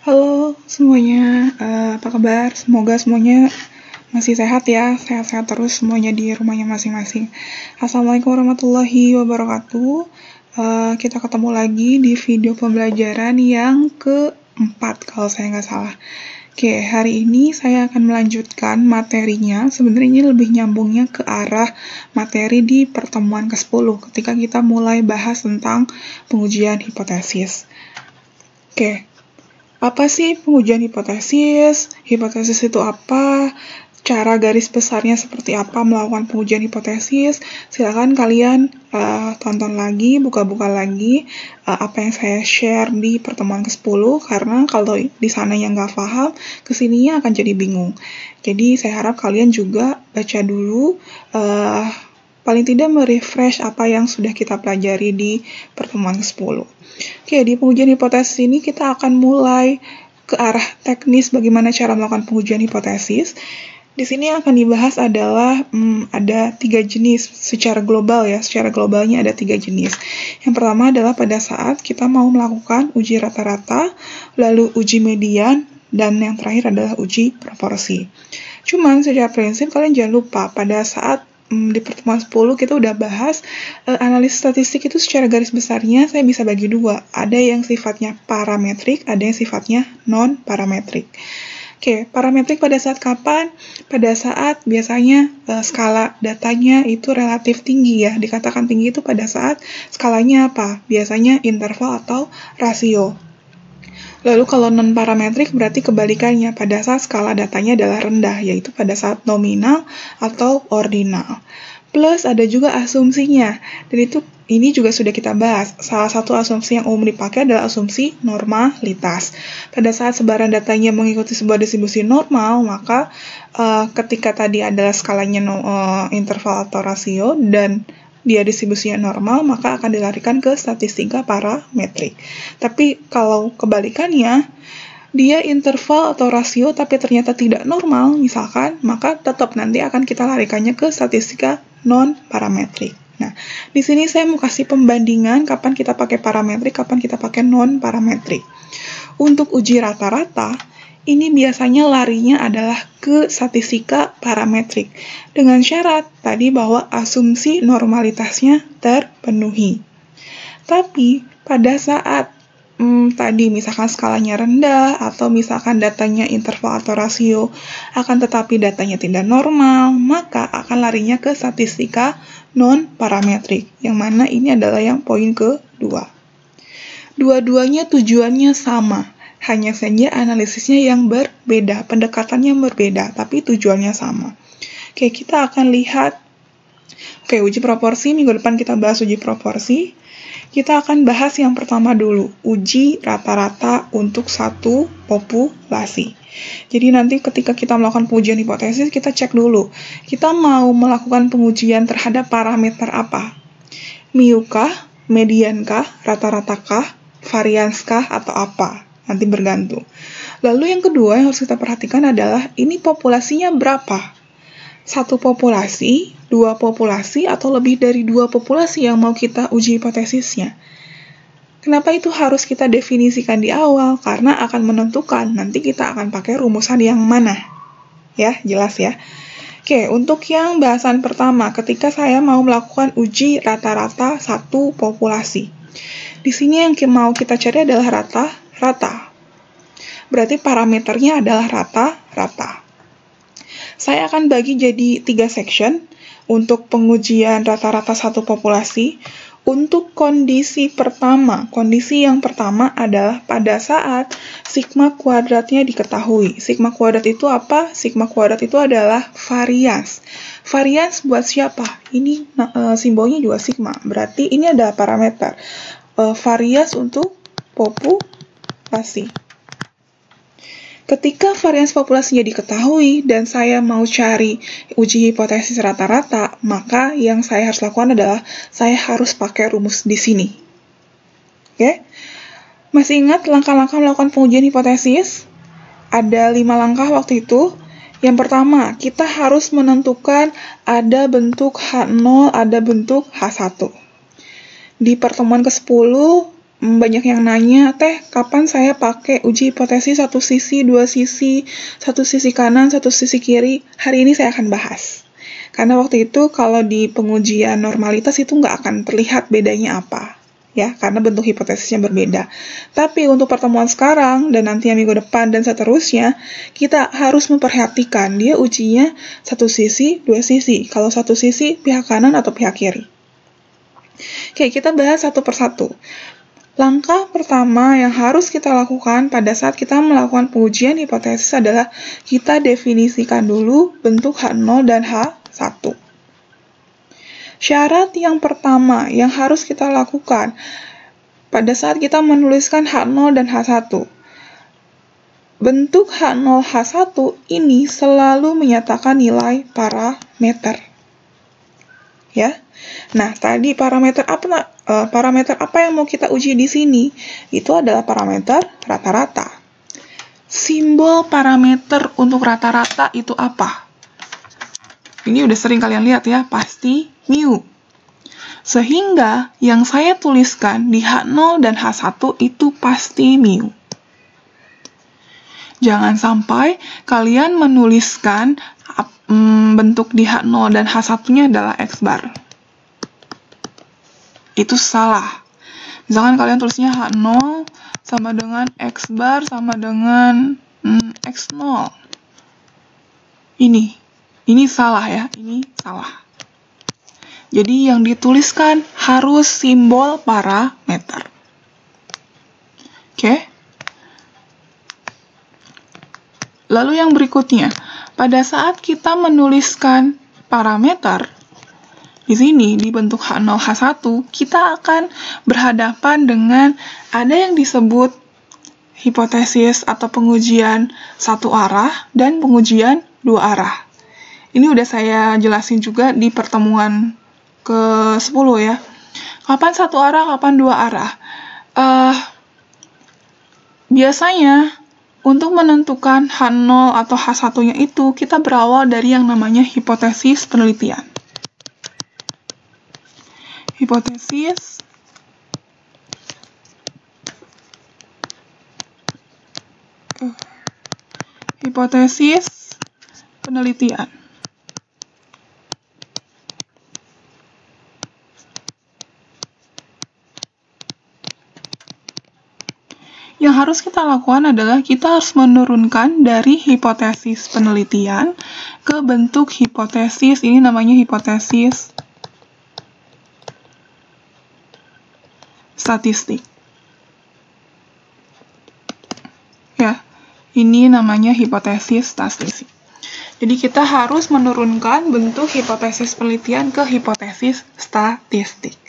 Halo semuanya, apa kabar? Semoga semuanya masih sehat ya, sehat-sehat terus semuanya di rumahnya masing-masing. Assalamualaikum warahmatullahi wabarakatuh. Kita ketemu lagi di video pembelajaran yang keempat kalau saya nggak salah. Oke, hari ini saya akan melanjutkan materinya. Sebenarnya ini lebih nyambungnya ke arah materi di pertemuan ke-10 ketika kita mulai bahas tentang pengujian hipotesis. Oke, apa sih pengujian hipotesis? Hipotesis itu apa? Cara garis besarnya seperti apa melakukan pengujian hipotesis? Silakan kalian tonton lagi, buka-buka lagi apa yang saya share di pertemuan ke-10, karena kalau di sana yang nggak paham, kesininya akan jadi bingung. Jadi saya harap kalian juga baca dulu, paling tidak merefresh apa yang sudah kita pelajari di pertemuan ke-10. Oke, di pengujian hipotesis ini kita akan mulai ke arah teknis bagaimana cara melakukan pengujian hipotesis. Di sini yang akan dibahas adalah ada 3 jenis secara global ya. Secara globalnya ada 3 jenis. Yang pertama adalah pada saat kita mau melakukan uji rata-rata, lalu uji median, dan yang terakhir adalah uji proporsi. Cuman secara prinsip kalian jangan lupa pada saat di pertemuan 10 kita udah bahas analisis statistik itu secara garis besarnya saya bisa bagi dua. Ada yang sifatnya parametrik, ada yang sifatnya non-parametrik. Oke, parametrik pada saat kapan? Pada saat biasanya skala datanya itu relatif tinggi ya. Dikatakan tinggi itu pada saat skalanya apa? Biasanya interval atau rasio. Lalu kalau non-parametrik berarti kebalikannya, pada saat skala datanya adalah rendah, yaitu pada saat nominal atau ordinal. Plus ada juga asumsinya, dan ini juga sudah kita bahas. Salah satu asumsi yang umum dipakai adalah asumsi normalitas. Pada saat sebaran datanya mengikuti sebuah distribusi normal, maka ketika tadi adalah skalanya interval atau rasio dan dia distribusinya normal, maka akan dilarikan ke statistika parametrik. Tapi kalau kebalikannya, dia interval atau rasio tapi ternyata tidak normal, misalkan, maka tetap nanti akan kita larikannya ke statistika non-parametrik. Nah, di sini saya mau kasih pembandingan kapan kita pakai parametrik, kapan kita pakai non-parametrik. Untuk uji rata-rata, ini biasanya larinya adalah ke statistika parametrik dengan syarat tadi bahwa asumsi normalitasnya terpenuhi. Tapi pada saat tadi misalkan skalanya rendah atau misalkan datanya interval atau rasio akan tetapi datanya tidak normal, maka akan larinya ke statistika non-parametrik, yang mana ini adalah yang poin kedua. Dua-duanya tujuannya sama. Hanya saja analisisnya yang berbeda, pendekatannya berbeda, tapi tujuannya sama. Oke, kita akan lihat. Oke, uji proporsi, minggu depan kita bahas uji proporsi. Kita akan bahas yang pertama dulu, uji rata-rata untuk satu populasi. Jadi nanti ketika kita melakukan pengujian hipotesis, kita cek dulu. Kita mau melakukan pengujian terhadap parameter apa? Mu kah, median kah, rata-rata kah, varians kah, atau apa? Nanti bergantung. Lalu yang kedua yang harus kita perhatikan adalah ini populasinya berapa? Satu populasi, dua populasi, atau lebih dari dua populasi yang mau kita uji hipotesisnya. Kenapa itu harus kita definisikan di awal? Karena akan menentukan nanti kita akan pakai rumusan yang mana. Ya, jelas ya. Oke, untuk yang bahasan pertama, ketika saya mau melakukan uji rata-rata satu populasi. Di sini yang mau kita cari adalah rata. Berarti parameternya adalah rata-rata. Saya akan bagi jadi 3 section untuk pengujian rata-rata satu populasi. Untuk kondisi pertama, kondisi yang pertama adalah pada saat sigma kuadratnya diketahui. Sigma kuadrat itu apa? Sigma kuadrat itu adalah varians. Varians buat siapa? Ini simbolnya juga sigma. Berarti ini adalah parameter. Varians untuk populasi. Ketika varians populasinya diketahui dan saya mau cari uji hipotesis rata-rata, maka yang saya harus lakukan adalah saya harus pakai rumus di sini. Oke? Masih ingat langkah-langkah melakukan pengujian hipotesis? Ada 5 langkah waktu itu. Yang pertama, kita harus menentukan ada bentuk H0, ada bentuk H1. Di pertemuan ke-10, banyak yang nanya, "Teh, kapan saya pakai uji hipotesis satu sisi, dua sisi, satu sisi kanan, satu sisi kiri?" Hari ini saya akan bahas. Karena waktu itu kalau di pengujian normalitas itu nggak akan terlihat bedanya apa, ya, karena bentuk hipotesisnya berbeda. Tapi untuk pertemuan sekarang dan nanti yang minggu depan dan seterusnya, kita harus memperhatikan dia ujinya satu sisi, dua sisi. Kalau satu sisi, pihak kanan atau pihak kiri. Oke, kita bahas satu persatu. Langkah pertama yang harus kita lakukan pada saat kita melakukan pengujian hipotesis adalah kita definisikan dulu bentuk H0 dan H1. Syarat yang pertama yang harus kita lakukan pada saat kita menuliskan H0 dan H1. Bentuk H0, H1 ini selalu menyatakan nilai parameter. Ya. Nah, tadi parameter apa yang mau kita uji di sini? Itu adalah parameter rata-rata. Simbol parameter untuk rata-rata itu apa? Ini udah sering kalian lihat ya, pasti mu. Sehingga yang saya tuliskan di H0 dan H1 itu pasti mu. Jangan sampai kalian menuliskan bentuk di H0 dan H1-nya adalah X bar. Itu salah. Misalkan kalian tulisnya H0 sama dengan X bar sama dengan X0. Ini salah ya, ini salah. Jadi yang dituliskan harus simbol parameter. Oke? Lalu yang berikutnya, pada saat kita menuliskan parameter, di sini, di bentuk H0, H1, kita akan berhadapan dengan ada yang disebut hipotesis atau pengujian satu arah dan pengujian dua arah. Ini udah saya jelasin juga di pertemuan ke-10 ya. Kapan satu arah, kapan dua arah? Biasanya, untuk menentukan H0 atau H1-nya itu, kita berawal dari yang namanya hipotesis penelitian. Hipotesis penelitian. Yang harus kita lakukan adalah kita harus menurunkan dari hipotesis penelitian ke bentuk hipotesis, ini namanya hipotesis statistik. Ya, ini namanya hipotesis statistik. Jadi kita harus menurunkan bentuk hipotesis penelitian ke hipotesis statistik.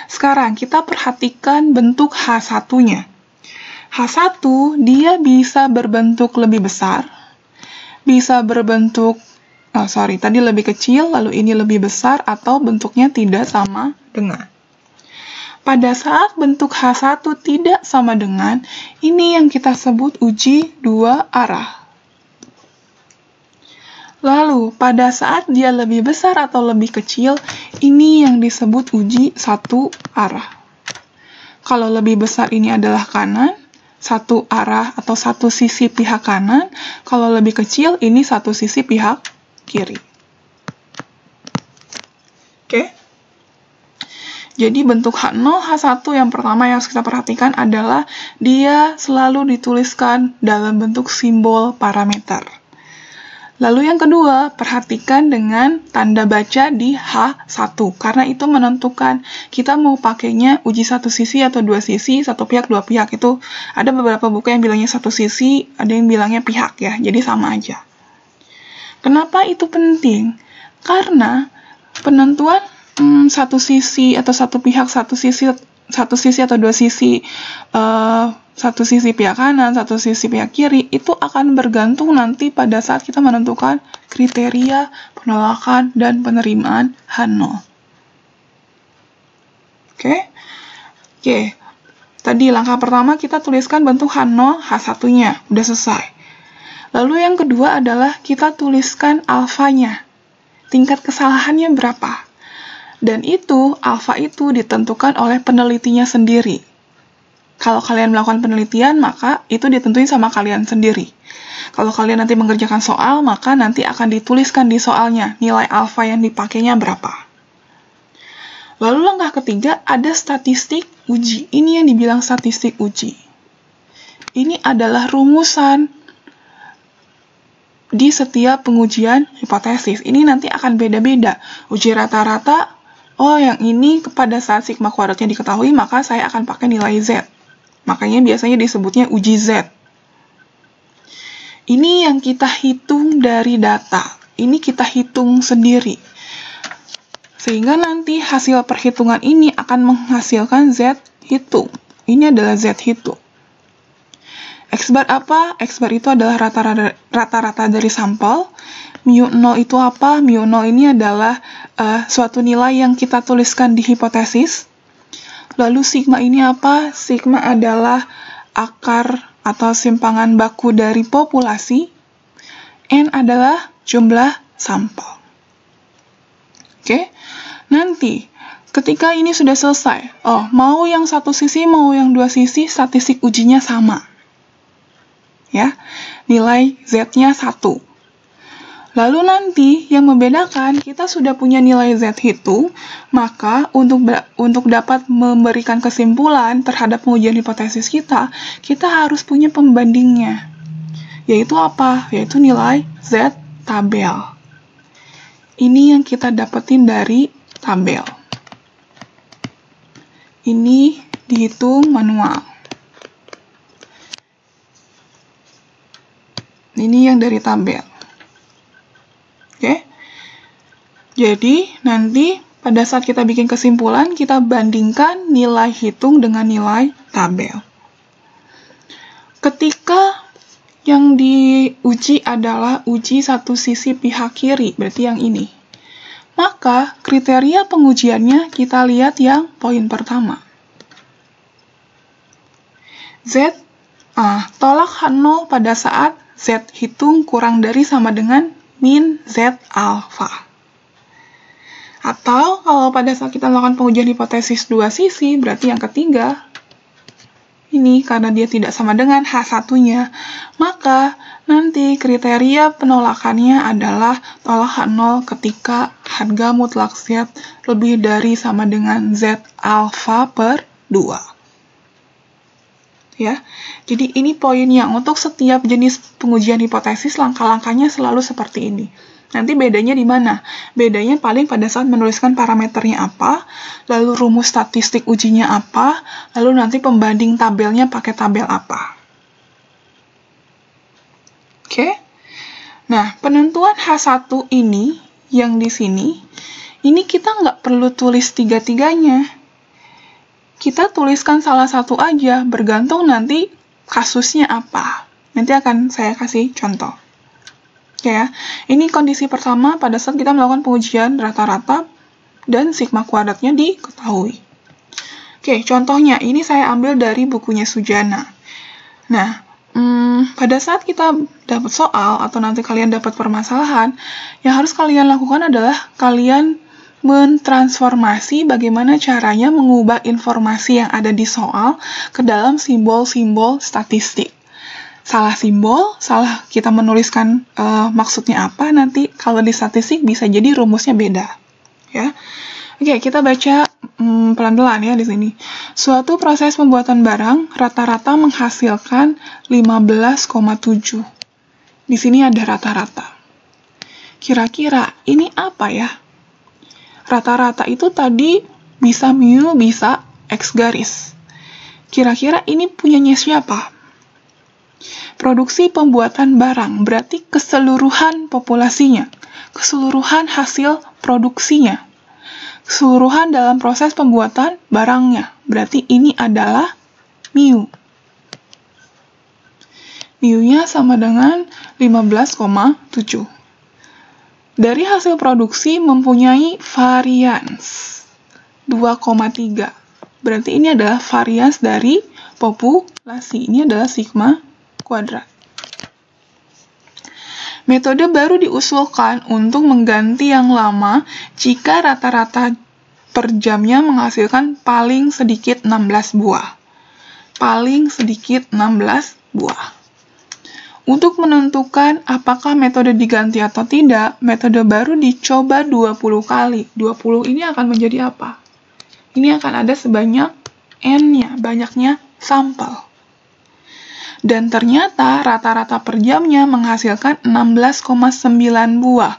Sekarang kita perhatikan bentuk H1-nya. H1 dia bisa berbentuk lebih besar, bisa berbentuk, tadi lebih kecil, lalu ini lebih besar, atau bentuknya tidak sama dengan. Pada saat bentuk H1 tidak sama dengan, ini yang kita sebut uji dua arah. Lalu, pada saat dia lebih besar atau lebih kecil, ini yang disebut uji satu arah. Kalau lebih besar ini adalah kanan, satu arah atau satu sisi pihak kanan, kalau lebih kecil ini satu sisi pihak kiri. Oke? Jadi bentuk H0, H1 yang pertama yang harus kita perhatikan adalah dia selalu dituliskan dalam bentuk simbol parameter. Lalu yang kedua, perhatikan dengan tanda baca di H1, karena itu menentukan kita mau pakainya uji satu sisi atau dua sisi, satu pihak, dua pihak. Itu ada beberapa buku yang bilangnya satu sisi, ada yang bilangnya pihak ya, jadi sama aja. Kenapa itu penting? Karena penentuan satu sisi atau satu pihak, satu sisi atau dua sisi, satu sisi pihak kanan, satu sisi pihak kiri, itu akan bergantung nanti pada saat kita menentukan kriteria penolakan dan penerimaan H0. Oke? Tadi langkah pertama kita tuliskan bentuk H0, H1-nya, udah selesai. Lalu yang kedua adalah kita tuliskan alfanya. Tingkat kesalahannya berapa? Dan itu, alfa itu ditentukan oleh penelitinya sendiri. Kalau kalian melakukan penelitian, maka itu ditentuin sama kalian sendiri. Kalau kalian nanti mengerjakan soal, maka nanti akan dituliskan di soalnya nilai alfa yang dipakainya berapa. Lalu langkah ketiga, ada statistik uji. Ini yang dibilang statistik uji. Ini adalah rumusan di setiap pengujian hipotesis. Ini nanti akan beda-beda. Uji rata-rata, oh yang ini pada saat sigma kuadratnya diketahui, maka saya akan pakai nilai Z. Makanya biasanya disebutnya uji Z. Ini yang kita hitung dari data. Ini kita hitung sendiri. Sehingga nanti hasil perhitungan ini akan menghasilkan Z hitung. Ini adalah Z hitung. X bar apa? X bar itu adalah rata-rata dari sampel. Mu 0 itu apa? Mu 0 ini adalah suatu nilai yang kita tuliskan di hipotesis. Lalu sigma ini apa? Sigma adalah akar atau simpangan baku dari populasi. N adalah jumlah sampel. Oke? Nanti, ketika ini sudah selesai, mau yang satu sisi, mau yang dua sisi, statistik ujinya sama. Ya, nilai Z-nya 1. Lalu nanti, yang membedakan, kita sudah punya nilai Z hitung, maka untuk dapat memberikan kesimpulan terhadap pengujian hipotesis kita harus punya pembandingnya. Yaitu apa? Yaitu nilai Z tabel. Ini yang kita dapetin dari tabel. Ini dihitung manual. Ini yang dari tabel. Oke? Jadi, nanti pada saat kita bikin kesimpulan, kita bandingkan nilai hitung dengan nilai tabel. Ketika yang diuji adalah uji satu sisi pihak kiri, berarti yang ini. Maka, kriteria pengujiannya kita lihat yang poin pertama. Z, tolak H0 pada saat Z hitung kurang dari sama dengan min Z alfa. Atau kalau pada saat kita melakukan pengujian hipotesis dua sisi, berarti yang ketiga, ini karena dia tidak sama dengan H1-nya, maka nanti kriteria penolakannya adalah tolak H0 ketika harga mutlak Z lebih dari sama dengan Z alfa per 2. Ya, jadi ini poinnya. Untuk setiap jenis pengujian hipotesis, langkah-langkahnya selalu seperti ini. Nanti bedanya di mana? Bedanya paling pada saat menuliskan parameternya apa, lalu rumus statistik ujinya apa, lalu nanti pembanding tabelnya pakai tabel apa. Oke? Nah, penentuan H1 ini, yang di sini, ini kita nggak perlu tulis tiga-tiganya. Kita tuliskan salah satu aja, bergantung nanti kasusnya apa. Nanti akan saya kasih contoh. Oke ya, ini kondisi pertama pada saat kita melakukan pengujian rata-rata dan sigma kuadratnya diketahui. Oke, contohnya ini saya ambil dari bukunya Sujana. Nah, pada saat kita dapat soal atau nanti kalian dapat permasalahan, yang harus kalian lakukan adalah kalian mentransformasi bagaimana caranya mengubah informasi yang ada di soal ke dalam simbol-simbol statistik. Salah simbol, salah kita menuliskan maksudnya apa, nanti kalau di statistik bisa jadi rumusnya beda. Ya. Oke, kita baca pelan-pelan ya di sini. Suatu proses pembuatan barang rata-rata menghasilkan 15,7. Di sini ada rata-rata. Kira-kira ini apa ya? Rata-rata itu tadi bisa mu, bisa X garis. Kira-kira ini punyanya siapa? Produksi pembuatan barang, berarti keseluruhan populasinya, keseluruhan hasil produksinya, keseluruhan dalam proses pembuatan barangnya, berarti ini adalah mu. Mu-nya sama dengan 15,7. Dari hasil produksi mempunyai varians 2,3. Berarti ini adalah varians dari populasi. Ini adalah sigma kuadrat. Metode baru diusulkan untuk mengganti yang lama jika rata-rata per jamnya menghasilkan paling sedikit 16 buah. paling sedikit 16 buah. Untuk menentukan apakah metode diganti atau tidak, metode baru dicoba 20 kali. 20 ini akan menjadi apa? Ini akan ada sebanyak N-nya, banyaknya sampel. Dan ternyata rata-rata per jamnya menghasilkan 16,9 buah.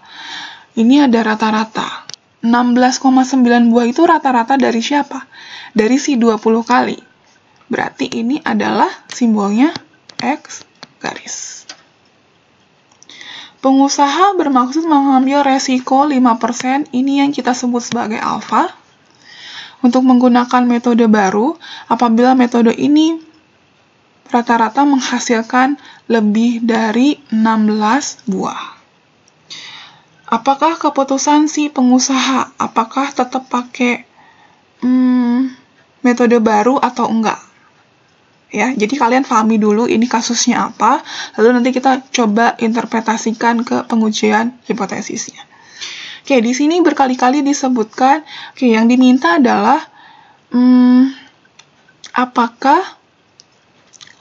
Ini ada rata-rata. 16,9 buah itu rata-rata dari siapa? Dari si 20 kali. Berarti ini adalah simbolnya X garis. Pengusaha bermaksud mengambil resiko 5%, ini yang kita sebut sebagai alfa. Untuk menggunakan metode baru, apabila metode ini rata-rata menghasilkan lebih dari 16 buah. Apakah keputusan si pengusaha, apakah tetap pakai metode baru atau enggak? Ya, jadi kalian pahami dulu ini kasusnya apa, lalu nanti kita coba interpretasikan ke pengujian hipotesisnya. Oke, di sini berkali-kali disebutkan, yang diminta adalah apakah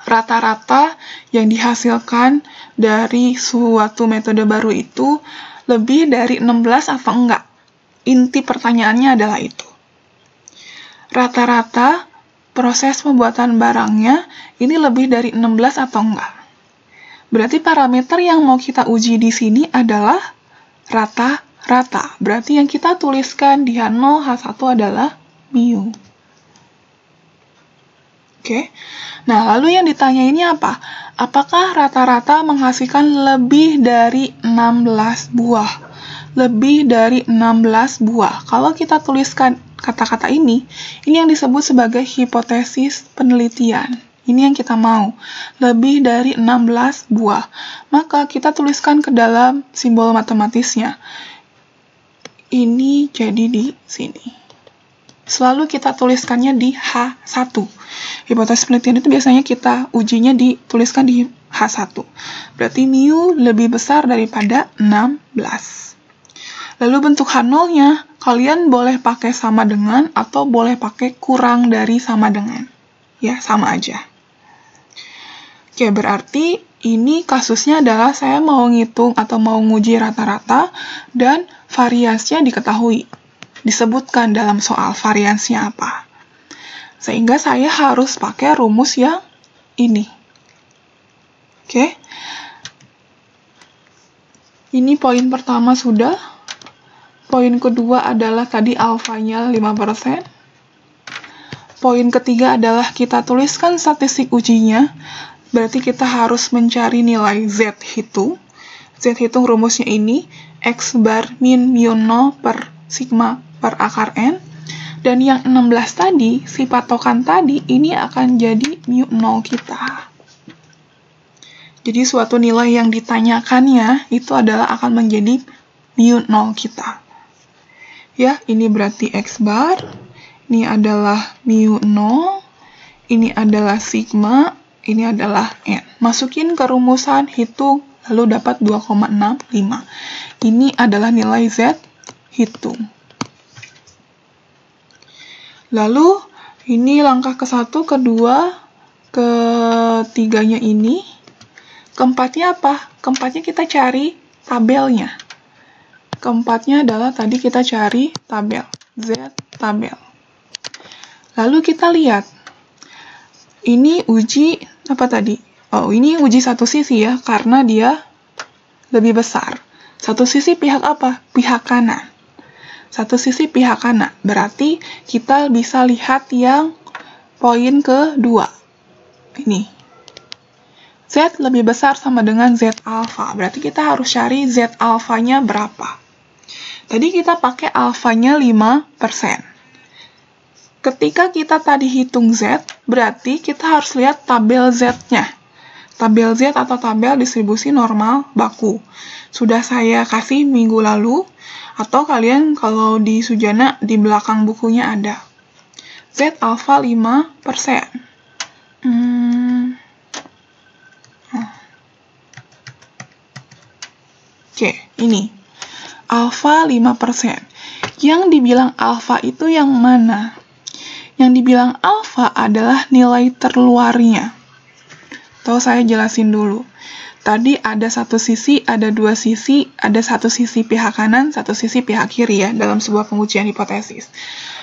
rata-rata yang dihasilkan dari suatu metode baru itu lebih dari 16 atau enggak? Inti pertanyaannya adalah itu. Rata-rata proses pembuatan barangnya ini lebih dari 16 atau enggak. Berarti parameter yang mau kita uji di sini adalah rata-rata. Berarti yang kita tuliskan di H0, H1 adalah mu. Oke. Nah, lalu yang ditanya ini apa? Apakah rata-rata menghasilkan lebih dari 16 buah? Lebih dari 16 buah. Kalau kita tuliskan kata-kata ini yang disebut sebagai hipotesis penelitian. Ini yang kita mau. Lebih dari 16 buah. Maka kita tuliskan ke dalam simbol matematisnya. Ini jadi di sini. Selalu kita tuliskannya di H1. Hipotesis penelitian itu biasanya kita ujinya dituliskan di H1. Berarti mu lebih besar daripada 16. Lalu bentuk H0-nya, kalian boleh pakai sama dengan atau boleh pakai kurang dari sama dengan. Ya, sama aja. Oke, berarti ini kasusnya adalah saya mau ngitung atau mau nguji rata-rata dan variasinya diketahui. Disebutkan dalam soal variasinya apa. Sehingga saya harus pakai rumus yang ini. Oke. Ini poin pertama sudah. Poin kedua adalah tadi alfanya 5%. Poin ketiga adalah kita tuliskan statistik ujinya. Berarti kita harus mencari nilai Z hitung. Z hitung rumusnya ini, X bar min mu 0 per sigma per akar N. Dan yang 16 tadi, si patokan tadi, ini akan jadi mu 0 kita. Jadi suatu nilai yang ditanyakannya itu adalah akan menjadi mu 0 kita. Ya, ini berarti X bar, ini adalah mu 0, ini adalah sigma, ini adalah N. Masukin ke rumusan, hitung, lalu dapat 2,65. Ini adalah nilai Z hitung. Lalu, ini langkah ke-1, kedua, ketiganya ini. Keempatnya apa? Keempatnya kita cari tabelnya. Keempatnya adalah tadi kita cari tabel, Z tabel. Lalu kita lihat, ini uji apa tadi? Oh, ini uji satu sisi ya, karena dia lebih besar. Satu sisi pihak apa? Pihak kanan. Satu sisi pihak kanan. Berarti kita bisa lihat yang poin kedua. Ini. Z lebih besar sama dengan Z alfa. Berarti kita harus cari Z alfanya berapa. Tadi kita pakai alfanya 5%. Ketika kita tadi hitung Z, berarti kita harus lihat tabel Z-nya. Tabel Z atau tabel distribusi normal baku. Sudah saya kasih minggu lalu, atau kalian kalau di Sujana di belakang bukunya ada. Z alfa 5%. Oke, ini. Alfa 5%. Yang dibilang alfa itu yang mana? Yang dibilang alfa alfa adalah nilai terluarnya. Atau saya jelasin dulu. Tadi ada satu sisi, ada dua sisi, ada satu sisi pihak kanan, satu sisi pihak kiri ya, dalam sebuah pengujian hipotesis.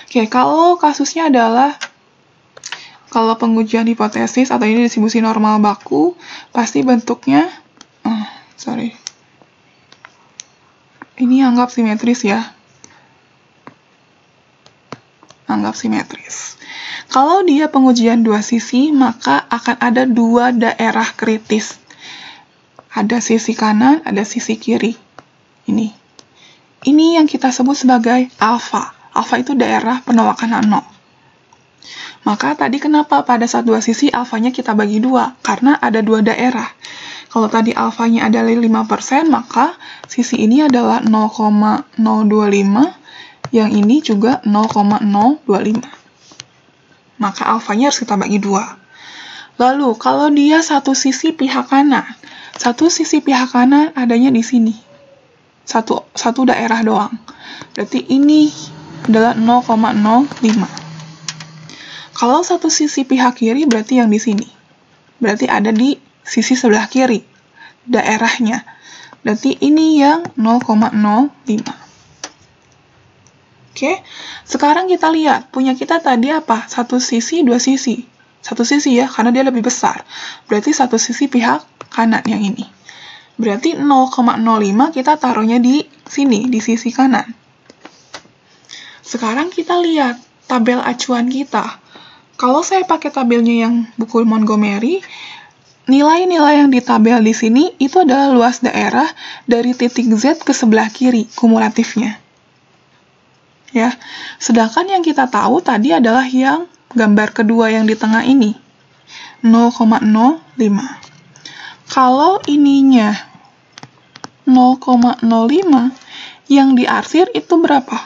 Oke, kalau kasusnya adalah, kalau pengujian hipotesis atau ini distribusi normal baku, pasti bentuknya, ini anggap simetris ya. Anggap simetris. Kalau dia pengujian dua sisi, maka akan ada dua daerah kritis. Ada sisi kanan, ada sisi kiri. Ini yang kita sebut sebagai alfa. Alfa itu daerah penolakan 0. Maka tadi kenapa pada saat dua sisi alfanya kita bagi dua? Karena ada dua daerah. Kalau tadi alfanya adalah 5%, maka sisi ini adalah 0,025, yang ini juga 0,025. Maka alfanya harus kita bagi dua. Lalu, kalau dia satu sisi pihak kanan, adanya di sini. Satu daerah doang. Berarti ini adalah 0,05. Kalau satu sisi pihak kiri, berarti yang di sini. Berarti ada di sisi sebelah kiri, daerahnya. Berarti ini yang 0,05. Oke, sekarang kita lihat. Punya kita tadi apa? Satu sisi, dua sisi. Satu sisi ya, karena dia lebih besar. Berarti satu sisi pihak kanan yang ini. Berarti 0,05 kita taruhnya di sini, di sisi kanan. Sekarang kita lihat tabel acuan kita. Kalau saya pakai tabelnya yang buku Montgomery, nilai-nilai yang di tabel di sini itu adalah luas daerah dari titik Z ke sebelah kiri, kumulatifnya. Ya, sedangkan yang kita tahu tadi adalah yang gambar kedua yang di tengah ini, 0,05. Kalau ininya 0,05, yang diarsir itu berapa?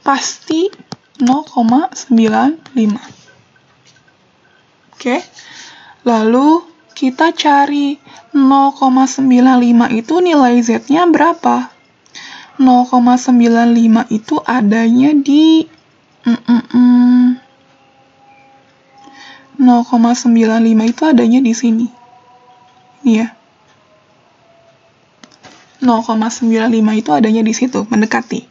Pasti 0,95. Oke, lalu kita cari 0,95 itu nilai Z-nya berapa? 0,95 itu adanya di 0,95 itu adanya di sini. Ini ya. 0,95 itu adanya di situ, mendekati.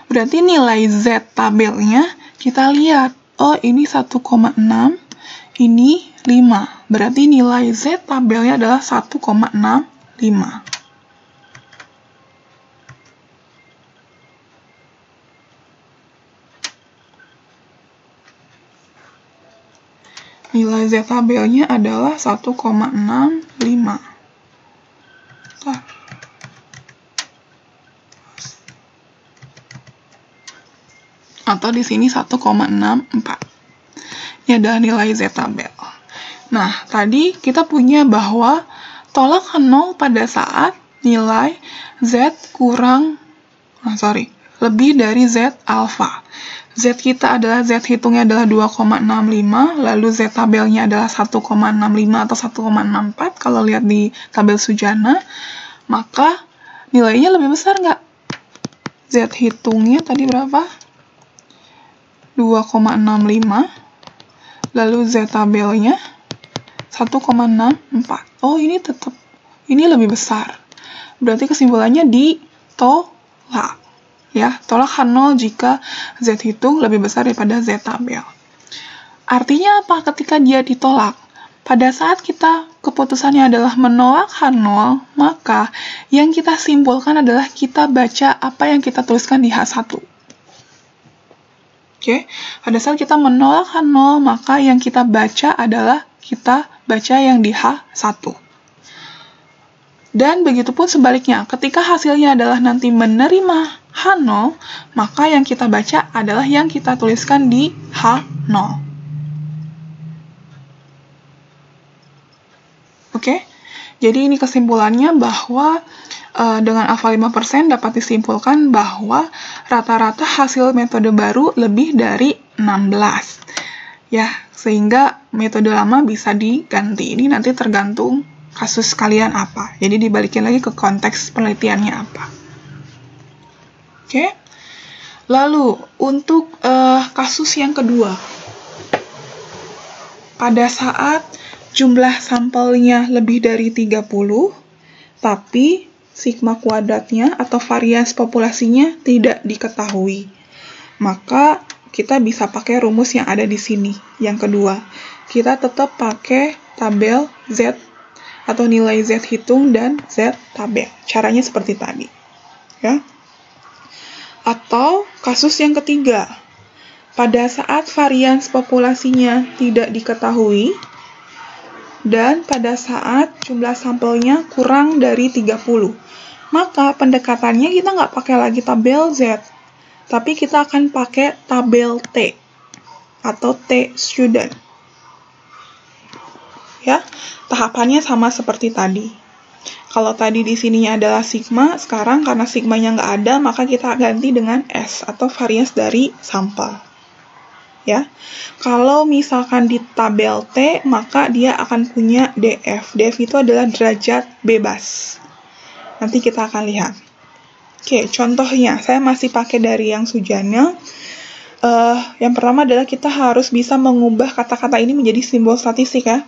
Berarti nilai Z tabelnya kita lihat. Oh, ini 1,6, ini 5. Berarti nilai Z tabelnya adalah 1,65. Nilai Z tabelnya adalah 1,65. Atau di sini 1,64. Ini adalah nilai Z tabel. Nah, tadi kita punya bahwa tolak 0 pada saat nilai Z lebih dari Z alfa. Z kita adalah, Z hitungnya adalah 2,65, lalu Z tabelnya adalah 1,65 atau 1,64, kalau lihat di tabel Sujana, maka nilainya lebih besar nggak? Z hitungnya tadi berapa? 2,65, lalu Z tabelnya 1,64. Oh, ini lebih besar. Berarti kesimpulannya ditolak. Ya, tolak 0 jika Z hitung lebih besar daripada Z tabel. Artinya apa ketika dia ditolak? Pada saat kita keputusannya adalah menolak H0, maka yang kita simpulkan adalah kita baca apa yang kita tuliskan di H1. Oke, pada saat kita menolak H0, maka yang kita baca adalah kita baca yang di H1. Dan begitu pun sebaliknya, ketika hasilnya adalah nanti menerima H0, maka yang kita baca adalah yang kita tuliskan di H0. Oke? Jadi ini kesimpulannya bahwa dengan alfa 5% dapat disimpulkan bahwa rata-rata hasil metode baru lebih dari 16. Ya, sehingga metode lama bisa diganti. Ini nanti tergantung kasus kalian apa. Jadi dibalikin lagi ke konteks penelitiannya apa. Oke. Lalu untuk kasus yang kedua. pada saat jumlah sampelnya lebih dari 30, tapi sigma kuadratnya atau varians populasinya tidak diketahui. Maka kita bisa pakai rumus yang ada di sini. Yang kedua, kita tetap pakai tabel Z atau nilai Z hitung dan Z tabel. Caranya seperti tadi. Ya. Atau kasus yang ketiga, pada saat varians populasinya tidak diketahui dan pada saat jumlah sampelnya kurang dari 30, maka pendekatannya kita nggak pakai lagi tabel Z, tapi kita akan pakai tabel T atau T student. Ya, tahapannya sama seperti tadi. Kalau tadi di sininya adalah sigma, sekarang karena sigmanya nggak ada, maka kita ganti dengan S atau varians dari sampel. Ya, kalau misalkan di tabel T, maka dia akan punya DF. DF itu adalah derajat bebas. Nanti kita akan lihat. Oke, contohnya, saya masih pakai dari yang Sujana. Yang pertama adalah kita harus bisa mengubah kata-kata ini menjadi simbol statistik ya.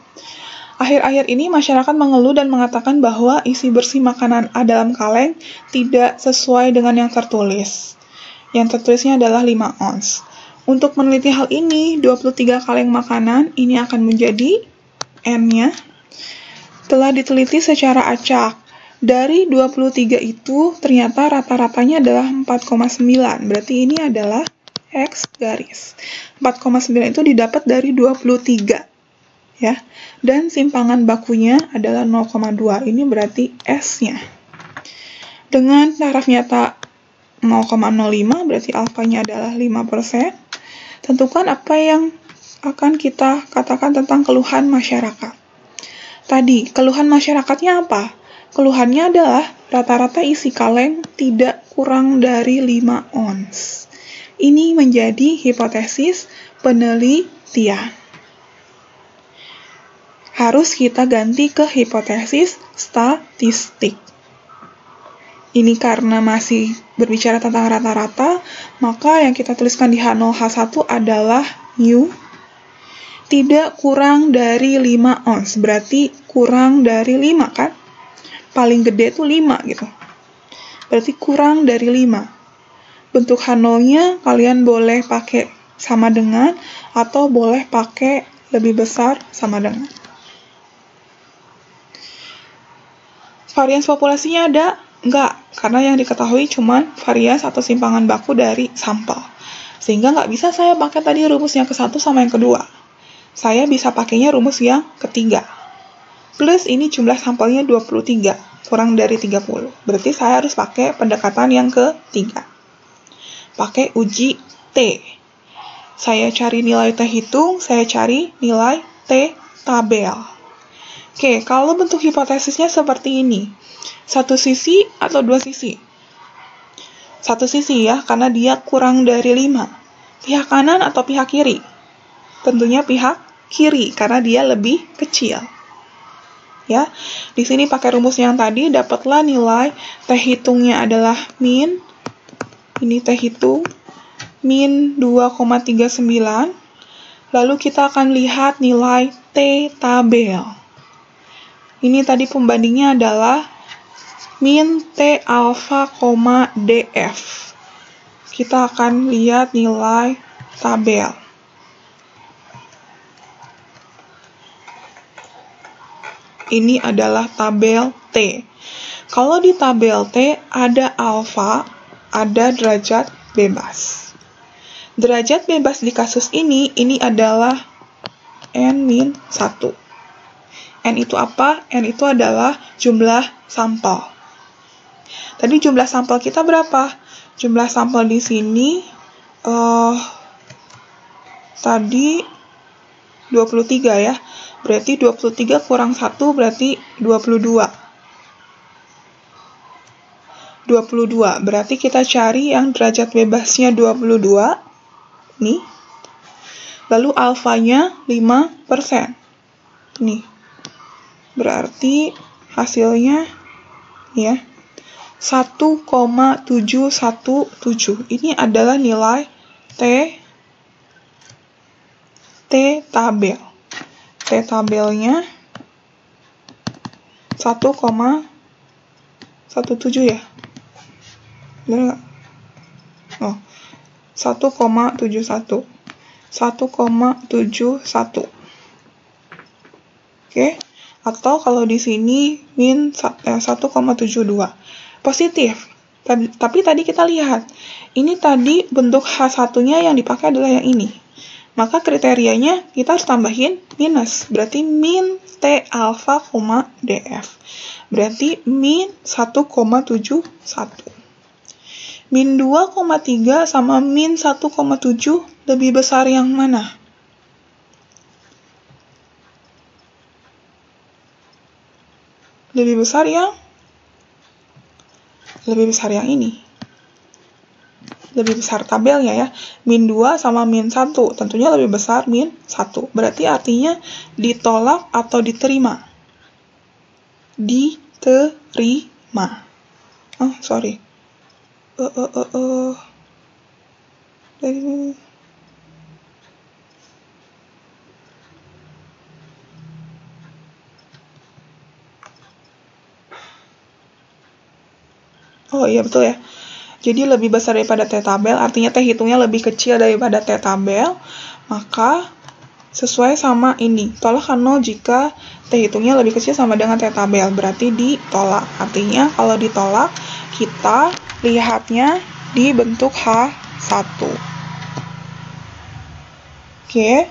Akhir-akhir ini masyarakat mengeluh dan mengatakan bahwa isi bersih makanan A dalam kaleng tidak sesuai dengan yang tertulis. Yang tertulisnya adalah 5 ons. Untuk meneliti hal ini, 23 kaleng makanan ini akan menjadi N-nya. Telah diteliti secara acak. Dari 23 itu, ternyata rata-ratanya adalah 4,9. Berarti ini adalah X garis. 4,9 itu didapat dari 23. Ya, dan simpangan bakunya adalah 0,2. Ini berarti S-nya. Dengan taraf nyata 0,05, berarti alfanya adalah 5%. Tentukan apa yang akan kita katakan tentang keluhan masyarakat. Tadi, keluhan masyarakatnya apa? Keluhannya adalah rata-rata isi kaleng tidak kurang dari 5 ons. Ini menjadi hipotesis penelitian. Harus kita ganti ke hipotesis statistik. Ini karena masih berbicara tentang rata-rata, maka yang kita tuliskan di H0, H1 adalah mu tidak kurang dari 5 ons. Berarti kurang dari 5 kan? Paling gede itu 5 gitu. Berarti kurang dari 5. Bentuk H0-nya kalian boleh pakai sama dengan atau boleh pakai lebih besar sama dengan. Varians populasinya ada? Enggak, karena yang diketahui cuma varians atau simpangan baku dari sampel. Sehingga nggak bisa saya pakai tadi rumus yang ke-1 sama yang kedua. Saya bisa pakainya rumus yang ketiga. Plus ini jumlah sampelnya 23, kurang dari 30. Berarti saya harus pakai pendekatan yang ketiga. Pakai uji T. Saya cari nilai T hitung, saya cari nilai T tabel. Oke, kalau bentuk hipotesisnya seperti ini. Satu sisi atau dua sisi? Satu sisi ya, karena dia kurang dari 5. Pihak kanan atau pihak kiri? Tentunya pihak kiri, karena dia lebih kecil. Ya, di sini pakai rumus yang tadi, dapatlah nilai T hitungnya adalah min, ini T hitung, min 2,39. Lalu kita akan lihat nilai T tabel. Ini tadi pembandingnya adalah min T alfa, DF. Kita akan lihat nilai tabel. Ini adalah tabel T. Kalau di tabel T ada alfa, ada derajat bebas. Derajat bebas di kasus ini adalah N-1. N itu apa? N itu adalah jumlah sampel. Tadi jumlah sampel kita berapa? Jumlah sampel di sini tadi 23 ya. Berarti 23 kurang 1 berarti 22. 22. Berarti kita cari yang derajat bebasnya 22. Nih. Lalu alfanya 5%. Nih. Berarti hasilnya ya 1,717. Ini adalah nilai T tabel. T tabelnya 1,17 ya? Bener nggak? Oh, 1,71. 1,71. Oke. Atau kalau di sini min 1,72. Positif. Tapi tadi kita lihat, ini tadi bentuk H1-nya yang dipakai adalah yang ini. Maka kriterianya kita harus tambahin minus. Berarti min T alfa, DF. Berarti min 1,71. Min 2,3 sama min 1,7 lebih besar yang mana? Lebih besar yang ini. Lebih besar tabelnya ya. Min 2 sama min 1. Tentunya lebih besar min 1. Berarti artinya ditolak atau diterima? Diterima. Oh, sorry. Oh iya betul ya. Jadi lebih besar daripada T tabel, artinya T hitungnya lebih kecil daripada T tabel, maka sesuai sama ini. Tolak 0 jika T hitungnya lebih kecil sama dengan T tabel, berarti ditolak. Artinya kalau ditolak, kita lihatnya di bentuk H1. Oke.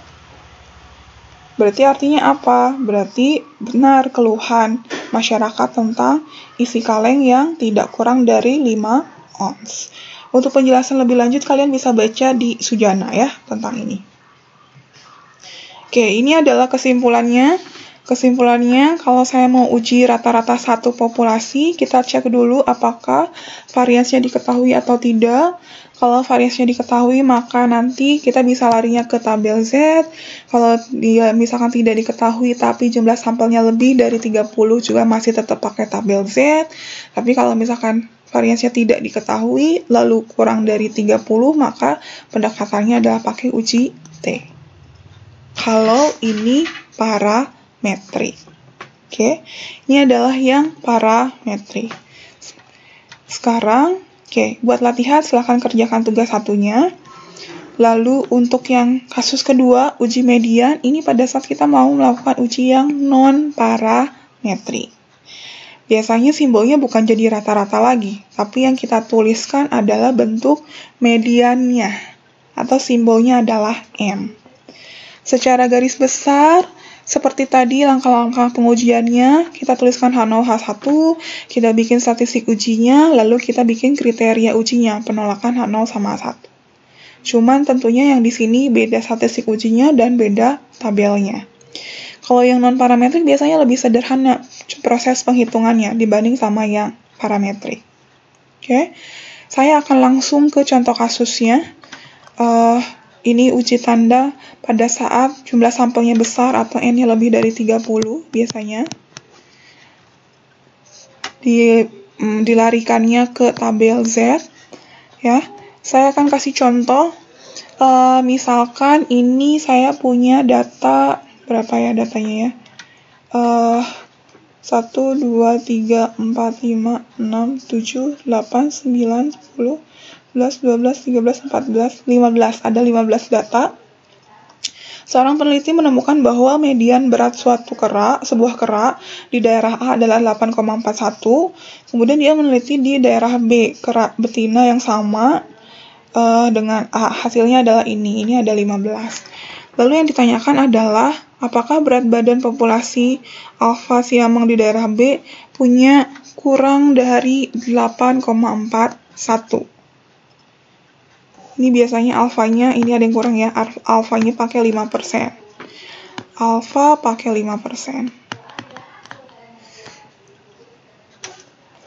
Berarti artinya apa? Berarti benar keluhan masyarakat tentang isi kaleng yang tidak kurang dari 5 ons. Untuk penjelasan lebih lanjut, kalian bisa baca di Sujana ya, tentang ini. Oke, ini adalah kesimpulannya. Kesimpulannya, kalau saya mau uji rata-rata satu populasi, kita cek dulu apakah variasinya diketahui atau tidak. Kalau variasinya diketahui, maka nanti kita bisa larinya ke tabel Z. Kalau dia misalkan tidak diketahui, tapi jumlah sampelnya lebih dari 30, juga masih tetap pakai tabel Z. Tapi kalau misalkan variasinya tidak diketahui, lalu kurang dari 30, maka pendekatannya adalah pakai uji T. Kalau ini parametrik. Oke, ini adalah yang parametrik. Sekarang, buat latihan silahkan kerjakan tugas satunya. Lalu untuk yang kasus kedua, uji median, ini pada saat kita mau melakukan uji yang non-parametrik. Biasanya simbolnya bukan jadi rata-rata lagi, tapi yang kita tuliskan adalah bentuk mediannya, atau simbolnya adalah M. Secara garis besar, seperti tadi langkah-langkah pengujiannya, kita tuliskan H0, H1, kita bikin statistik ujinya, lalu kita bikin kriteria ujinya, penolakan H0 sama H1. Cuman tentunya yang di sini beda statistik ujinya dan beda tabelnya. Kalau yang non-parametrik biasanya lebih sederhana proses penghitungannya dibanding sama yang parametrik. Oke, saya akan langsung ke contoh kasusnya. Ini uji tanda pada saat jumlah sampelnya besar atau N-nya lebih dari 30 biasanya. Dilarikannya ke tabel Z. Ya, saya akan kasih contoh. Misalkan ini saya punya data, berapa ya datanya ya? 1, 2, 3, 4, 5, 6, 7, 8, 9, 10, 11, 12, 13, 14, 15. Ada 15 data. Seorang peneliti menemukan bahwa median berat sebuah kerak di daerah A adalah 8,41. Kemudian dia meneliti di daerah B, kerak betina yang sama dengan A. Hasilnya adalah ini ada 15. Lalu yang ditanyakan adalah, apakah berat badan populasi alfa siamang di daerah B punya kurang dari 8,41. Ini biasanya alfanya, ini ada yang kurang ya, alfanya pakai 5%. Alfa pakai 5%.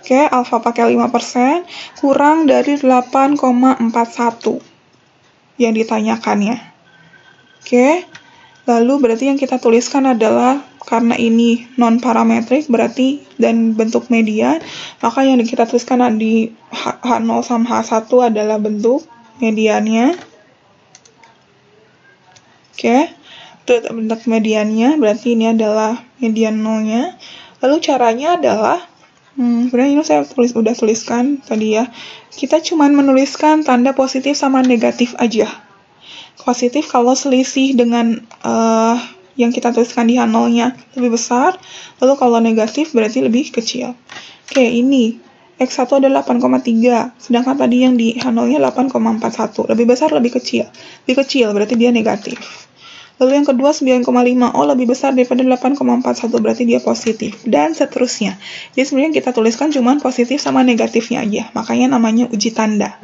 Oke, alfa pakai 5%, kurang dari 8,41 yang ditanyakannya. Oke, lalu berarti yang kita tuliskan adalah, karena ini non-parametrik berarti dan bentuk median, maka yang kita tuliskan di H0 sama H1 adalah bentuk mediannya. Oke, Itu bentuk mediannya, berarti ini adalah median nolnya. Lalu caranya adalah, sebenarnya ini saya udah tuliskan tadi ya. Kita cuman menuliskan tanda positif sama negatif aja. Positif kalau selisih dengan yang kita tuliskan di H0-nya lebih besar, lalu kalau negatif berarti lebih kecil. Oke, ini X1 adalah 8,3, sedangkan tadi yang di H0-nya 8,41. Lebih besar, lebih kecil. Lebih kecil, berarti dia negatif. Lalu yang kedua 9,5, lebih besar daripada 8,41, berarti dia positif. Dan seterusnya. Jadi sebenarnya kita tuliskan cuma positif sama negatifnya aja, makanya namanya uji tanda.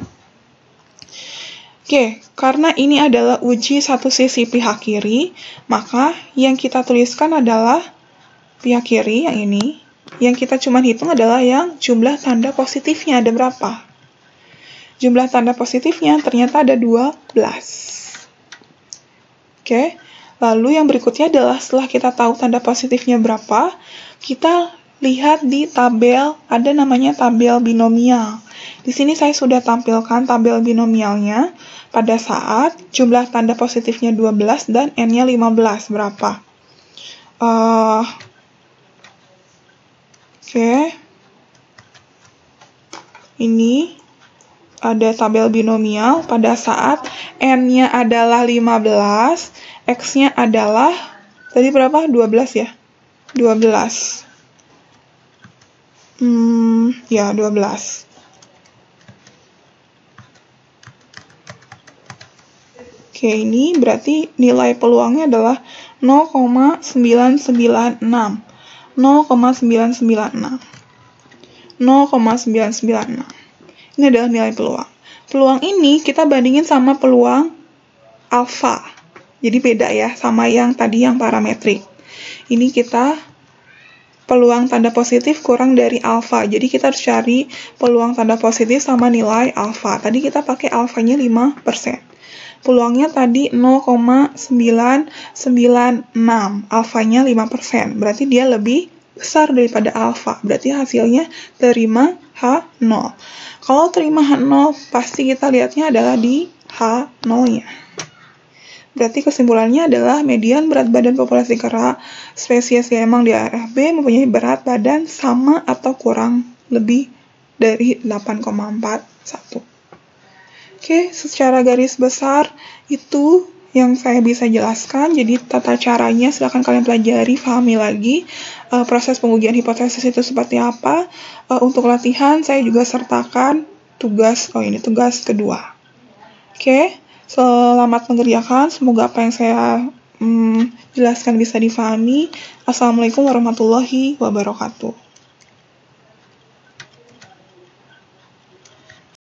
Oke, karena ini adalah uji satu sisi pihak kiri, maka yang kita tuliskan adalah pihak kiri, yang ini. Yang kita cuma hitung adalah yang jumlah tanda positifnya ada berapa. Jumlah tanda positifnya ternyata ada 12. Oke, lalu yang berikutnya adalah setelah kita tahu tanda positifnya berapa, kita lihat di tabel, ada namanya tabel binomial. Di sini saya sudah tampilkan tabel binomialnya pada saat jumlah tanda positifnya 12 dan N-nya 15. Berapa? Oke, ini ada tabel binomial pada saat N-nya adalah 15, X-nya adalah, tadi berapa? 12 ya? 12. Ya, 12. Oke, ini berarti nilai peluangnya adalah 0,996. 0,996. 0,996. Ini adalah nilai peluang. Peluang ini kita bandingin sama peluang alfa. Jadi beda ya, sama yang tadi yang parametrik. Ini kita peluang tanda positif kurang dari alfa. Jadi kita harus cari peluang tanda positif sama nilai alfa. Tadi kita pakai alfanya 5%. Peluangnya tadi 0,996. Alfanya 5%. Berarti dia lebih besar daripada alfa. Berarti hasilnya terima H0. Kalau terima H0, pasti kita lihatnya adalah di H0-nya. Berarti kesimpulannya adalah median berat badan populasi kera spesies yang emang di daerah B mempunyai berat badan sama atau kurang lebih dari 8,41. Oke, secara garis besar itu yang saya bisa jelaskan. Jadi tata caranya silakan kalian pelajari, pahami lagi proses pengujian hipotesis itu seperti apa. Untuk latihan saya juga sertakan tugas kedua. Oke, selamat mengerjakan. Semoga apa yang saya jelaskan bisa difahami. Assalamualaikum warahmatullahi wabarakatuh.